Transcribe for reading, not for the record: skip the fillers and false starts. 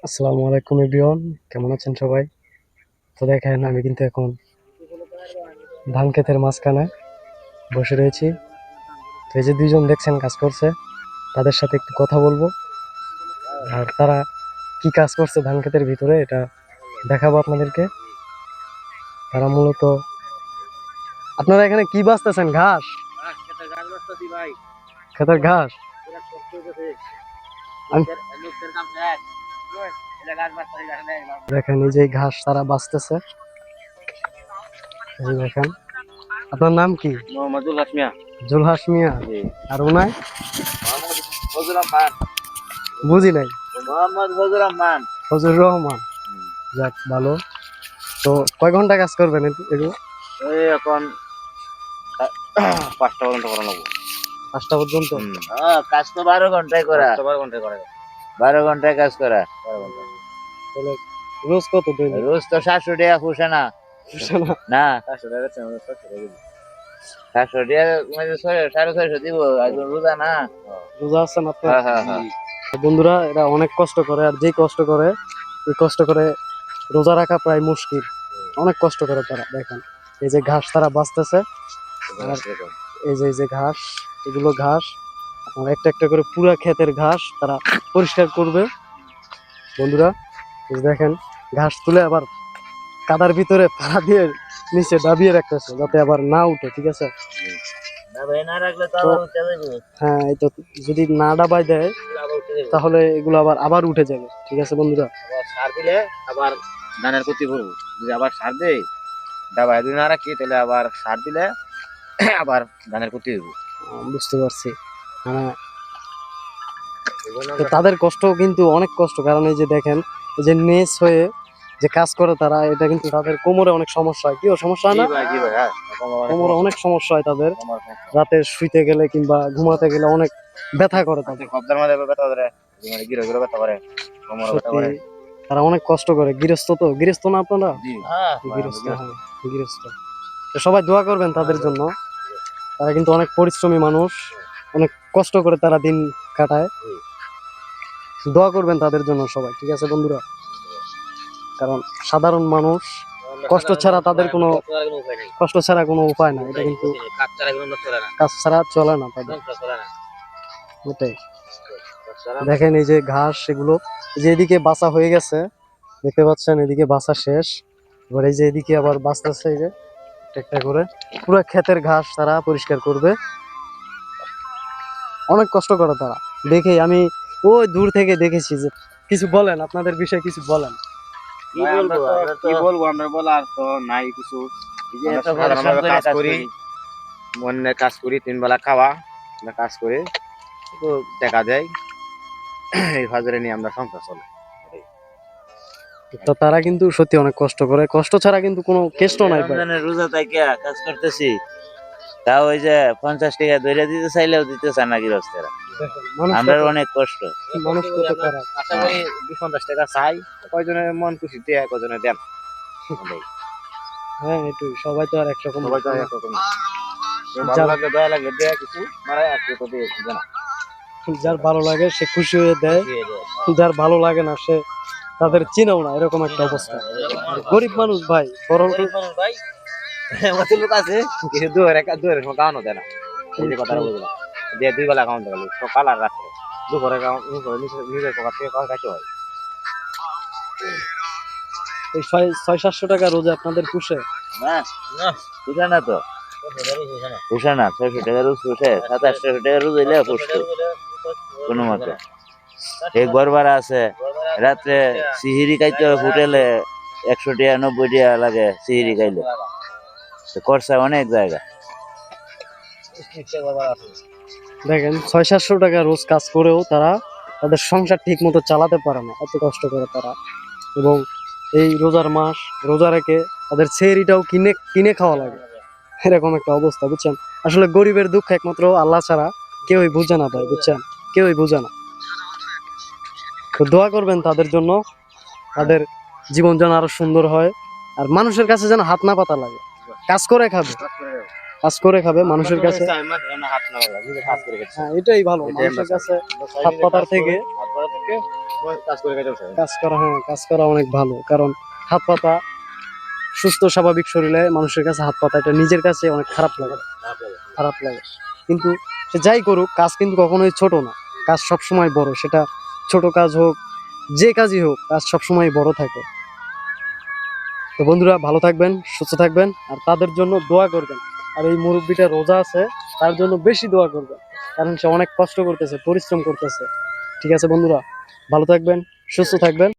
আসসালামু আলাইকুম এভরিওয়ান, কেমন আছেন সবাই? তো দেখেন আমি কিন্তু এখন ধান ক্ষেতের মাঝখানে বসে রয়েছি। তো এই যে দুইজন দেখছেন কাজ করছে, তাদের সাথে একটু কথা বলবো। আর তারা কি কাজ করছে ধান ক্ষেতের ভিতরে এটা দেখাবো আপনাদেরকে। তারা মূলত, আপনারা এখানে কি বাঁচতেছেন? ঘাস, ক্ষেতের ঘাস। দেখেন এই যে ঘাস তারা বাঁচতেছে। এই দেখেন, আপনার নাম কি? মোহাম্মদ জুলহাস মিয়া। জুলহাস মিয়া। জি। আর ওনায় মোহাম্মদ ফজলুর রহমান। বুঝি নাই। মোহাম্মদ ফজলুর রহমান। ফজলুর রহমান। যাক ভালো। তো কয় ঘন্টা কাজ করবেন এগুলো? এই এখন 5টা পর্যন্ত করা লাগবো। 5টা পর্যন্ত? কাজ তো 12 ঘন্টায় করা। 12 ঘন্টায় করা। 12 ঘন্টায় কাজ করা। তাহলে রোজ কত দৈনিক? রোজ তো 700 টাকা পুষে না। না 700 টাকা 700 টাকা মানে 650 দিব। একদম রোজা না। রোজা আছেন আপনার? হ্যাঁ হ্যাঁ। বন্ধুরা, এরা অনেক কষ্ট করে, আর যেই কষ্ট করে এই কষ্ট করে রোজা রাখা প্রায় মুশকিল। অনেক কষ্ট করে তারা। দেখেন এই যে ঘাস তারা বাঁচতেছে, আর এই যে ঘাস, এগুলো ঘাস আপনার একটা একটা করে পুরা ক্ষেতের ঘাস তারা পরিষ্কার করবে। বন্ধুরা এই যে দেখেন, ঘাস তুলে আবার কাদার ভিতরে পা দিয়ে নিচে দাবিয়ে রাখতেছে যাতে আবার না উঠে। ঠিক আছে? হ্যাঁ, এই তো যদি না ডাবাই দেয় তাহলে এগুলো আবার উঠে যাবে। ঠিক আছে বন্ধুরা? আবার সার দিলে আবার ধানের ক্ষতি করবো। যদি আবার সার দেই, ডাবায় যদি না রাখি তাহলে আবার সার দিলে আবার ধানের ক্ষতি হইব। বুঝতে পারছি। হ্যাঁ, তো তাদের কষ্ট কিন্তু অনেক কষ্ট, কারণ এই যে দেখেন এই যে নেস হয়ে যে কাজ করে তারা, এটা কিন্তু তাদের কোমরে অনেক সমস্যা হয়। কি সমস্যা হয় না? কোমরে অনেক সমস্যা হয় তাদের। রাতে শুইতে গেলে কিংবা ঘুমাতে গেলে অনেক ব্যথা করে তাদের। কবদার মধ্যে ব্যথা করে, মানে গিরো গিরো ব্যথা করে, কোমরে ব্যথা করে। তারা অনেক কষ্ট করে। গৃহস্থ না আপনারা? গৃহস্থ। জি। হ্যাঁ, গৃহস্থ। তো সবাই দোয়া করবেন তাদের জন্য। তারা কিন্তু অনেক পরিশ্রমী মানুষ, অনেক কষ্ট করে তারা দিন কাটায়। দোয়া করবেন তাদের জন্য সবাই। ঠিক আছে বন্ধুরা? কারণ সাধারণ মানুষ কষ্ট ছাড়া তাদের কোনো উপায় নাই। এটা কিন্তু কাজ ছাড়া চলে না তাদের। ওটাই। দেখেন এই যে ঘাস, এগুলো যে এদিকে বাছা হয়ে গেছে, দেখতে পাচ্ছেন এদিকে বাছা শেষ। এবার এই যে এদিকে আবার বাঁচতেছে, এই যে একটা করে পুরো ক্ষেতের ঘাস তারা পরিষ্কার করবে। অনেক কষ্ট করে তারা। দেখে আমি ওই দূর থেকে দেখেছি। যে কিছু বলেন, আপনাদের বিষয়ে কিছু বলেন। কি বলবো আমরা, বলার তো নাই কিছু। কাজ করি, মনে কাজ করি, 3 বেলা খাওয়া, কাজ করে তো টাকা দেয়, এই হাজারে নিয়ে আমরা সংসার চলে। তো তারা কিন্তু সত্যি অনেক কষ্ট করে, কষ্ট ছাড়া কিন্তু কোনো কেষ্ট নাই। রোজা থেকে কাজ করতেছি, তাও ওই যে 50 টাকা ধরে দিতে চাইলেও দিতে চায় না গৃহস্থেরা। আমরা অনেক কষ্ট। মানুষ কত খারাপ। আশা করি 50 টাকা চাই, কয়জনে মন খুশি দিয়ে কয়জনে দেন। হ্যাঁ, এটাই। সবাই তো আর একরকম, সবাই তো একরকম না। ভালো লাগে, দয়া লাগে দেয়া কিছু, মারাই আর কেউ তো দিয়ে না। যার ভালো লাগে সে খুশি হয়ে দেয়, যার ভালো লাগে না সে তাদের চিনেও না, এরকম একটা অবস্থা। গরিব মানুষ ভাই, বড় ভাই অত লোক আছে কিন্তু দুয়ারে খাওয়ানো দেয় না। এই যে কথাটা বুঝলাম, দিয়ে 2 বেলা খাওয়ানো গেল, সকাল আর রাত্রে। দুপুরে নিজের পকেট থেকে খাইতে হয়। এই 600-700 টাকা রোজে আপনাদের পুষে? না না, পুষে না তো, পুষে না। 600 টাকা রোজ পুষে? 2700 টাকা রোজ হইলে পুষতো কোনো মতে। এই ঘর ভাড়া আছে, রাত্রে সিহিরি খাইতে হয় হোটেলে, 100 টাকা 90 টাকা লাগে সিহিরি খাইলে। খরচা অনেক জায়গা। দেখেন 600-700 টাকা রোজ কাজ করেও তারা তাদের সংসার ঠিক মতো চালাতে পারে না, এত কষ্ট করে তারা। এবং এই রোজার মাস রোজা রেখে তাদের সেহরিটাও কিনে কিনে খাওয়া লাগে, এরকম একটা অবস্থা। বুঝছেন? আসলে গরিবের দুঃখ একমাত্র আল্লাহ ছাড়া কেউই বুঝে না ভাই। বুঝছেন? কেউই বুঝে না। তো দোয়া করবেন তাদের জন্য, তাদের জীবন যেন আরো সুন্দর হয়, আর মানুষের কাছে যেন হাত না পাতা লাগে, কাজ করে খাবে। কাজ করে খাবে মানুষের কাছে। হ্যাঁ, এটাই ভালো মানুষের কাছে হাত পাতার থেকে কাজ করা অনেক ভালো। কারণ হাত পাতা সুস্থ স্বাভাবিক শরীরে মানুষের কাছে হাত পাতা এটা নিজের কাছে অনেক খারাপ লাগে। কিন্তু সে যাই করুক, কাজ কিন্তু কখনোই ছোট না, কাজ সবসময় বড়। সেটা ছোট কাজ হোক, যে কাজই হোক, কাজ সবসময় বড় থাকে। তো বন্ধুরা, ভালো থাকবেন, সুস্থ থাকবেন, আর তাদের জন্য দোয়া করবেন। আর এই মুরব্বিটা রোজা আছে, তার জন্য বেশি দোয়া করবেন, কারণ সে অনেক কষ্ট করতেছে, পরিশ্রম করতেছে। ঠিক আছে বন্ধুরা, ভালো থাকবেন, সুস্থ থাকবেন।